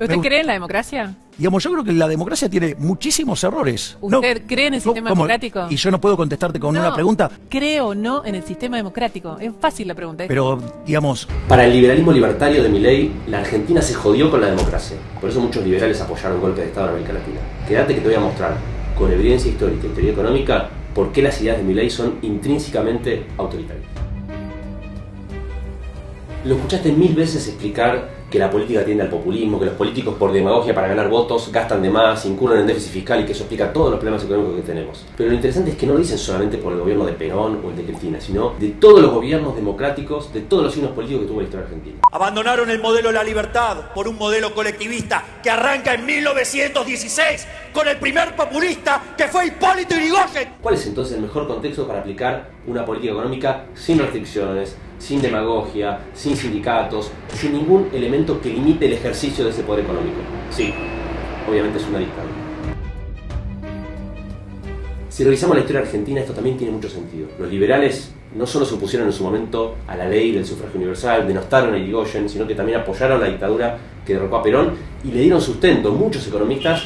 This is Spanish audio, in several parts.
¿Usted cree en la democracia? Digamos, yo creo que la democracia tiene muchísimos errores. ¿Usted cree en el sistema democrático? ¿Y yo no puedo contestarte con una pregunta? ¿Cree o no en el sistema democrático? Es fácil la pregunta. Pero, digamos... Para el liberalismo libertario de Milei, la Argentina se jodió con la democracia. Por eso muchos liberales apoyaron golpes de Estado en América Latina. Quédate que te voy a mostrar, con evidencia histórica y teoría económica, por qué las ideas de Milei son intrínsecamente autoritarias. Lo escuchaste 1000 veces explicar que la política tiende al populismo, que los políticos por demagogia para ganar votos gastan de más, incurren en déficit fiscal y que eso explica todos los problemas económicos que tenemos. Pero lo interesante es que no lo dicen solamente por el gobierno de Perón o el de Cristina, sino de todos los gobiernos democráticos, de todos los signos políticos que tuvo la historia argentina. Abandonaron el modelo de la libertad por un modelo colectivista que arranca en 1916 con el primer populista que fue Hipólito Yrigoyen. ¿Cuál es entonces el mejor contexto para aplicar una política económica sin restricciones, sin demagogia, sin sindicatos, sin ningún elemento que limite el ejercicio de ese poder económico? Sí, obviamente es una dictadura. Si revisamos la historia argentina, esto también tiene mucho sentido. Los liberales no solo se opusieron en su momento a la ley del sufragio universal, denostaron a Yrigoyen, sino que también apoyaron la dictadura que derrocó a Perón y le dieron sustento, muchos economistas,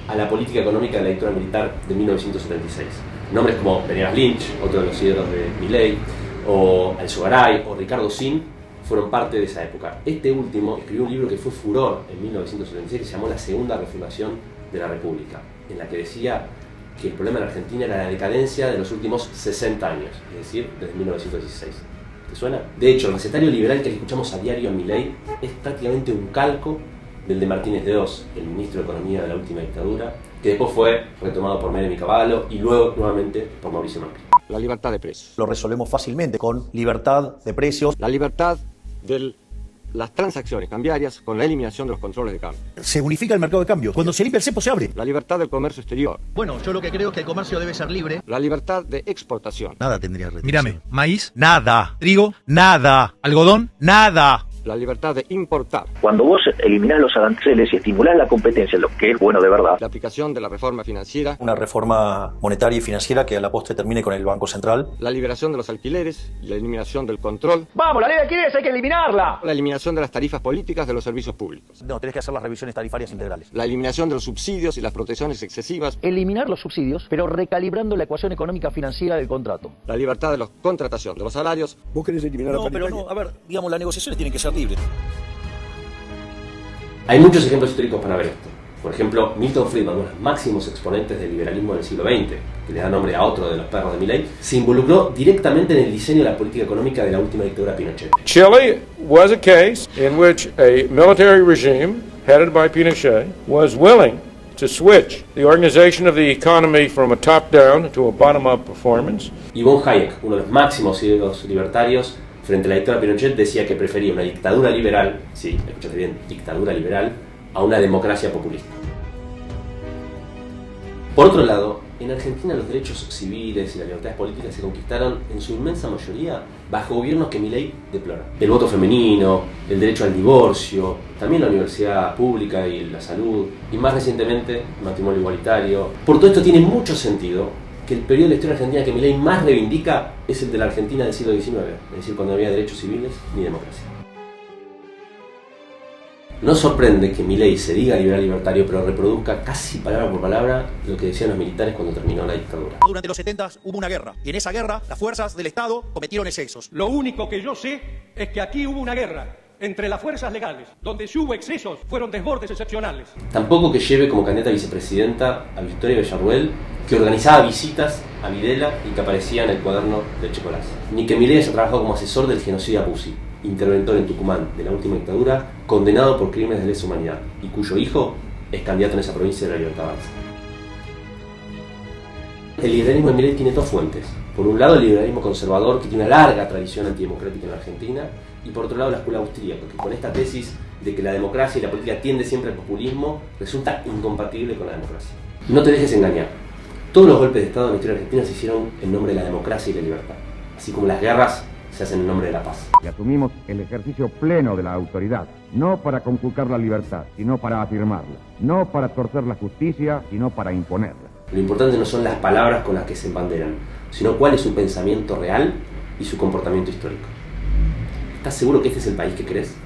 a la política económica de la dictadura militar de 1976. Nombres como Venegas Lynch, otro de los ídolos de Milei, o Alzogaray o Ricardo Sin fueron parte de esa época. Este último escribió un libro que fue furor en 1976 que se llamó La Segunda Refundación de la República, en la que decía que el problema en Argentina era la decadencia de los últimos 60 años, es decir, desde 1916. ¿Te suena? De hecho, el recetario liberal que escuchamos a diario en Milei es prácticamente un calco del de Martínez de Oz, el ministro de Economía de la última dictadura, que después fue retomado por Menem y Cavallo y luego nuevamente por Mauricio Macri. La libertad de precios. Lo resolvemos fácilmente con libertad de precios. La libertad de las transacciones cambiarias con la eliminación de los controles de cambio. Se unifica el mercado de cambio. Cuando se limpia el cepo se abre. La libertad del comercio exterior. Bueno, yo lo que creo es que el comercio debe ser libre. La libertad de exportación. Nada tendría restricción. Mírame, maíz, nada. Trigo, nada. Algodón, nada. La libertad de importar. Cuando vos eliminás los aranceles y estimulás la competencia, lo que es bueno de verdad. La aplicación de la reforma financiera. Una reforma monetaria y financiera que a la postre termine con el Banco Central. La liberación de los alquileres y la eliminación del control. ¡Vamos, la ley de alquileres hay que eliminarla! La eliminación de las tarifas políticas de los servicios públicos. No, tenés que hacer las revisiones tarifarias integrales. La eliminación de los subsidios y las protecciones excesivas. Eliminar los subsidios, pero recalibrando la ecuación económica financiera del contrato. La libertad de la contratación de los salarios. ¿Vos querés eliminar la paritaria? No, pero no, a ver, digamos, las negociaciones tienen que ser libres. Hay muchos ejemplos históricos para ver esto. Por ejemplo, Milton Friedman, uno de los máximos exponentes del liberalismo del siglo XX, que le da nombre a otro de los perros de Milei, se involucró directamente en el diseño de la política económica de la última dictadura Pinochet. Chile was a case in which a military regime headed by Pinochet was willing to switch the organization of the economy from a top-down to a bottom-up performance. Y von Hayek, uno de los máximos ídolos libertarios, frente a la dictadura Pinochet decía que prefería una dictadura liberal, sí, escúchate bien, dictadura liberal, a una democracia populista. Por otro lado, en Argentina los derechos civiles y las libertades políticas se conquistaron en su inmensa mayoría bajo gobiernos que Milei deplora. El voto femenino, el derecho al divorcio, también la universidad pública y la salud, y más recientemente el matrimonio igualitario. Por todo esto tiene mucho sentido que el periodo de la historia argentina que Milei más reivindica es el de la Argentina del siglo XIX, es decir, cuando no había derechos civiles ni democracia. No sorprende que Milei se diga liberal libertario, pero reproduzca casi palabra por palabra lo que decían los militares cuando terminó la dictadura. Durante los 70 hubo una guerra, y en esa guerra las fuerzas del Estado cometieron excesos. Lo único que yo sé es que aquí hubo una guerra entre las fuerzas legales, donde si hubo excesos fueron desbordes excepcionales. Tampoco que lleve como candidata a vicepresidenta a Victoria Villarruel, que organizaba visitas a Videla y que aparecía en el cuaderno de Chocolás. Ni que Milei haya trabajado como asesor del genocida Pusi, interventor en Tucumán de la última dictadura, condenado por crímenes de lesa humanidad, y cuyo hijo es candidato en esa provincia de la Libertad Avanza. El liberalismo de Milei tiene dos fuentes. Por un lado, el liberalismo conservador, que tiene una larga tradición antidemocrática en la Argentina, y por otro lado, la escuela austríaca, que con esta tesis de que la democracia y la política tiende siempre al populismo, resulta incompatible con la democracia. No te dejes engañar. Todos los golpes de Estado en la historia argentina se hicieron en nombre de la democracia y la libertad, así como las guerras se hacen en nombre de la paz. Y asumimos el ejercicio pleno de la autoridad, no para conculcar la libertad, sino para afirmarla, no para torcer la justicia, sino para imponerla. Lo importante no son las palabras con las que se embanderan, sino cuál es su pensamiento real y su comportamiento histórico. ¿Estás seguro que este es el país que crees?